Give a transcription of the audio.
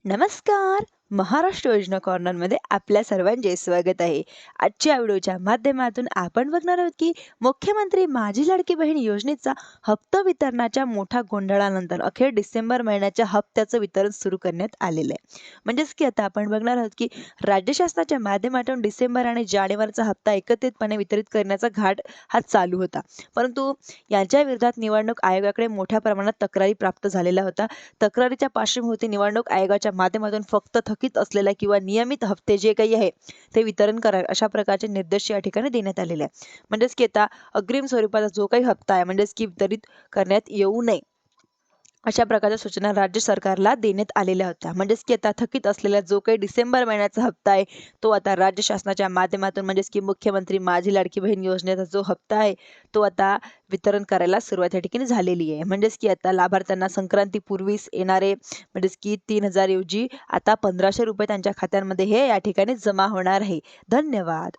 नमस्कार. महाराष्ट्र योजना कॉर्नरमध्ये आपल्या सर्वांचे स्वागत आहे. आजच्या व्हिडिओच्या माध्यमातून आपण बघणार आहोत की मुख्यमंत्री माझी लाडकी बहीण योजनेचा हप्ता वितरणाच्या मोठ्या गोंधळानंतर अखेर डिसेंबर महिन्याच्या हप्त्याचं वितरण सुरू करण्यात आलेलं आहे. म्हणजेच की आता आपण बघणार आहोत की राज्य शासनाच्या माध्यमातून डिसेंबर आणि जानेवारीचा हप्ता एकत्रितपणे वितरित करण्याचा घाट हा चालू होता. परंतु यांच्या विरोधात निवडणूक आयोगाकडे मोठ्या प्रमाणात तक्रारी प्राप्त झालेल्या होत्या. तक्रारीच्या पार्श्वभूमीवर निवडणूक आयोगाच्या माध्यमातून फक्त थकीत असलेल्या किंवा नियमित हप्ते जे काही आहे ते वितरण करावे अशा प्रकारचे निर्देश या ठिकाणी देण्यात आलेले आहे. म्हणजेच की आता अग्रिम स्वरूपाचा जो काही हप्ता आहे म्हणजेच की वितरित करण्यात येऊ नये अशा प्रकारच्या सूचना राज्य सरकारला देण्यात आलेल्या होत्या. म्हणजेच की आता थकीत असलेला जो काही डिसेंबर महिन्याचा हप्ता आहे तो आता राज्य शासनाच्या माध्यमातून म्हणजेच की मुख्यमंत्री माझी लाडकी बहीण योजनेचा जो हप्ता आहे तो आता वितरण करायला सुरुवात या ठिकाणी झालेली आहे. म्हणजेच की आता लाभार्थ्यांना संक्रांतीपूर्वीच येणारे म्हणजेच की 3,000 ऐवजी आता ₹1,500 त्यांच्या खात्यांमध्ये हे या ठिकाणी जमा होणार आहे. धन्यवाद.